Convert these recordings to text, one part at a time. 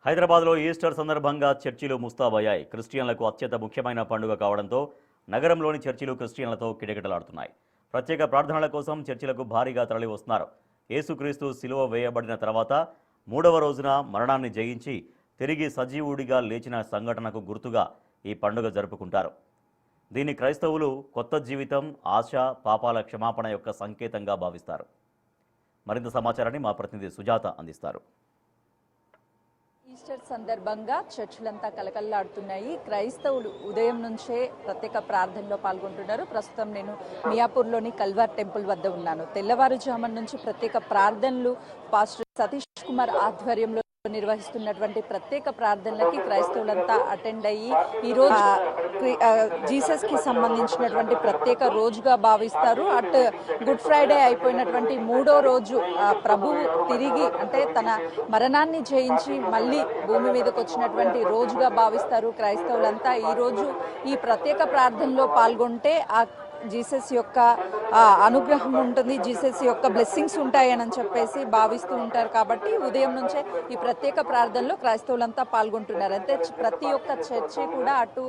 హైదరాబాద్లో ఈస్టర్ సందర్భంగా చర్చిలు ముస్తాబయ్యాయి. క్రిస్టియన్లకు అత్యంత ముఖ్యమైన పండుగ కావడంతో నగరంలోని చర్చిలు క్రిస్టియన్లతో కిటకిటలాడుతున్నాయి. ప్రత్యేక ప్రార్థనల కోసం చర్చిలకు భారీగా తరలి వస్తున్నారు. యేసుక్రీస్తు శిలువ వేయబడిన తర్వాత 3వ రోజున మరణాన్ని జయించి తిరిగి సజీవుడిగా లేచిన సంఘటనకు గుర్తుగా ఈ పండుగ జరుపుకుంటారు. దీన్ని క్రైస్తవులు కొత్త జీవితం, ఆశ, పాపాల క్షమాపణ యొక్క సంకేతంగా భావిస్తారు. మరింత సమాచారాన్ని మా ప్రతినిధి సుజాత అందిస్తారు. ఈస్టర్ సందర్భంగా చర్చిలంతా కలకల్లాడుతున్నాయి. క్రైస్తవులు ఉదయం నుంచే ప్రత్యేక ప్రార్థనలో పాల్గొంటున్నారు. ప్రస్తుతం నేను మియాపూర్లోని కల్వార్ టెంపుల్ వద్ద ఉన్నాను. తెల్లవారుజామున నుంచి ప్రత్యేక ప్రార్థనలు పాస్టర్ సతీష్ కుమార్ ఆధ్వర్యంలో నిర్వహిస్తున్నటువంటి ప్రత్యేక ప్రార్థనలకి క్రైస్తవులంతా అటెండ్ అయ్యి ఈరోజు జీసస్ కి సంబంధించినటువంటి ప్రత్యేక రోజుగా భావిస్తారు. అటు గుడ్ ఫ్రైడే అయిపోయినటువంటి 3వ రోజు ప్రభువు తిరిగి అంటే తన మరణాన్ని జయించి మళ్ళీ భూమి మీదకి వచ్చినటువంటి రోజుగా భావిస్తారు క్రైస్తవులంతా. ఈరోజు ఈ ప్రత్యేక ప్రార్థనలో పాల్గొంటే ఆ జీసస్ యొక్క అనుగ్రహం ఉంటుంది, జీసస్ యొక్క బ్లెస్సింగ్స్ ఉంటాయని చెప్పేసి భావిస్తూ ఉంటారు. కాబట్టి ఉదయం నుంచే ఈ ప్రత్యేక ప్రార్థనలో క్రైస్తవులంతా పాల్గొంటున్నారు. అంటే ప్రతి ఒక్క చర్చి కూడా అటు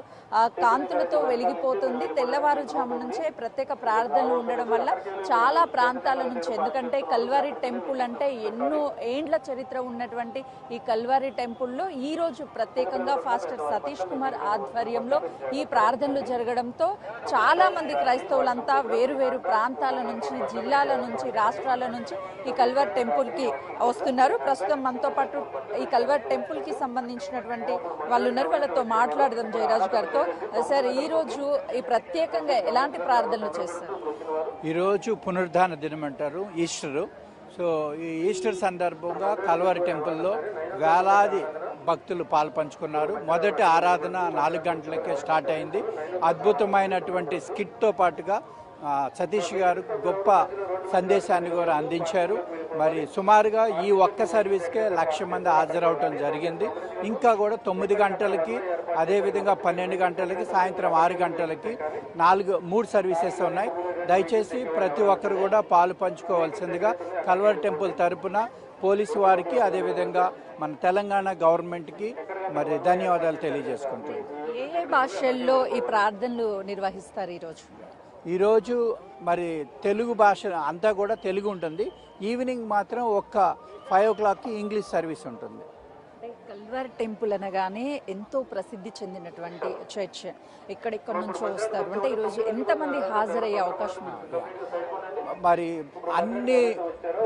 కాంతులతో వెలిగిపోతుంది. తెల్లవారుజాము నుంచే ప్రత్యేక ప్రార్థనలు ఉండడం వల్ల చాలా ప్రాంతాల నుంచి, ఎందుకంటే కల్వారి టెంపుల్ అంటే ఎన్నో ఏండ్ల చరిత్ర ఉన్నటువంటి ఈ కల్వారి టెంపుల్లో ఈరోజు ప్రత్యేకంగా పాస్టర్ సతీష్ కుమార్ ఆధ్వర్యంలో ఈ ప్రార్థనలు జరగడంతో చాలా మంది క్రైస్తవులంతా వేరు వేరు ప్రాంతాల నుంచి, జిల్లాల నుంచి, రాష్ట్రాల నుంచి ఈ కల్వర్ టెంపుల్కి వస్తున్నారు. ప్రస్తుతం మనతో పాటు ఈ కల్వర్ టెంపుల్కి సంబంధించినటువంటి వాళ్ళు ఉన్నారు. వాళ్ళతో మాట్లాడదాం జయరాజు గారితో. సార్, ఈరోజు ఈ ప్రత్యేకంగా ఎలాంటి ప్రార్థనలు చేస్తారు? ఈరోజు పునరుద్ధాన దినం అంటారు, ఈస్టరు. సో ఈ ఈస్టర్ సందర్భంగా కల్వరి టెంపుల్లో వేలాది భక్తులు పాల్పంచుకున్నారు. మొదటి ఆరాధన 4 గంటలకే స్టార్ట్ అయింది. అద్భుతమైనటువంటి స్కిట్తో పాటుగా సతీష్ గారు గొప్ప సందేశాన్ని కూడా అందించారు. మరి సుమారుగా ఈ ఒక్క సర్వీస్కే 1,00,000 మంది హాజరవటం జరిగింది. ఇంకా కూడా 9 గంటలకి, అదేవిధంగా 12 గంటలకి, సాయంత్రం 6 గంటలకి 3 సర్వీసెస్ ఉన్నాయి. దయచేసి ప్రతి ఒక్కరు కూడా పాలు పంచుకోవాల్సిందిగా కల్వర్ టెంపుల్ తరపున పోలీసు వారికి, అదేవిధంగా మన తెలంగాణ గవర్నమెంట్కి మరి ధన్యవాదాలు తెలియజేసుకుంటున్నాం. ఏ భాషల్లో ఈ ప్రార్థనలు నిర్వహిస్తారు ఈరోజు మరి తెలుగు భాష అంతా కూడా తెలుగు ఉంటుంది. ఈవినింగ్ మాత్రం ఒక్క 5 o'clockకి ఇంగ్లీష్ సర్వీస్ ఉంటుంది. కల్వర్ టెంపుల్ అనగానే ఎంతో ప్రసిద్ధి చెందినటువంటి చర్చ్. ఎక్కడెక్కడి నుంచో వస్తారు. అంటే ఈరోజు ఎంతమంది హాజరయ్యే అవకాశం ఉంది? మరి అన్ని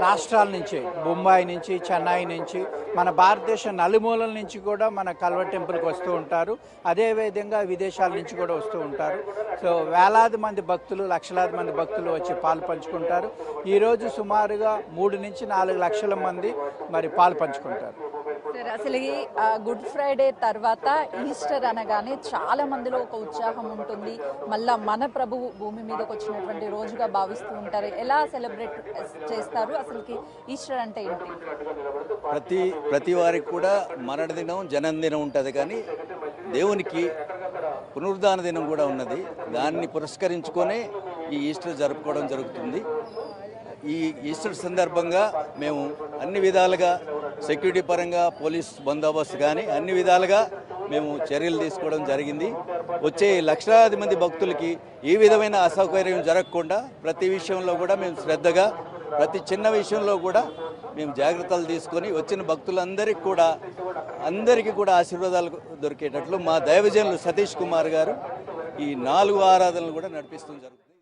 రాష్ట్రాల నుంచి, బొంబాయి నుంచి, చెన్నై నుంచి, మన భారతదేశం నలుమూలల నుంచి కూడా మన కల్వర్ టెంపుల్కి వస్తూ ఉంటారు. అదేవిధంగా విదేశాల నుంచి కూడా వస్తూ ఉంటారు. సో వేలాది మంది భక్తులు, లక్షలాది మంది భక్తులు వచ్చి పాలు పంచుకుంటారు. ఈరోజు సుమారుగా 3 నుంచి 4 లక్షల మంది మరి పాలు పంచుకుంటారు. సార్, అసలు ఈ గుడ్ ఫ్రైడే తర్వాత ఈస్టర్ అనగానే చాలా మందిలో ఒక ఉత్సాహం ఉంటుంది. మళ్ళా మన ప్రభువు భూమి మీదకి వచ్చినటువంటి రోజుగా భావిస్తూ ఉంటారు. ఎలా సెలబ్రేట్ చేస్తారు? అసలుకి ఈస్టర్ అంటే ఏంటి? ప్రతి వారికి కూడా మరణ దినం, జన్మదినం ఉంటుంది. కానీ దేవునికి పునరుద్ధాన దినం కూడా ఉన్నది. దాన్ని పురస్కరించుకొనే ఈ ఈస్టర్ జరుపుకోవడం జరుగుతుంది. ఈ ఈస్టర్ సందర్భంగా మేము అన్ని విధాలుగా సెక్యూరిటీ పరంగా, పోలీస్ బందోబస్తు కానీ అన్ని విధాలుగా మేము చర్యలు తీసుకోవడం జరిగింది. వచ్చే లక్షలాది మంది భక్తులకి ఏ విధమైన అసౌకర్యం జరగకుండా ప్రతి విషయంలో కూడా మేము శ్రద్ధగా, ప్రతి చిన్న విషయంలో కూడా మేము జాగ్రత్తలు తీసుకొని వచ్చిన భక్తులందరికీ కూడా ఆశీర్వాదాలు దొరికేటట్లు మా దైవజనులు సతీష్ కుమార్ గారు ఈ 4 ఆరాధనలు కూడా నడిపిస్తూ జరుగుతుంది.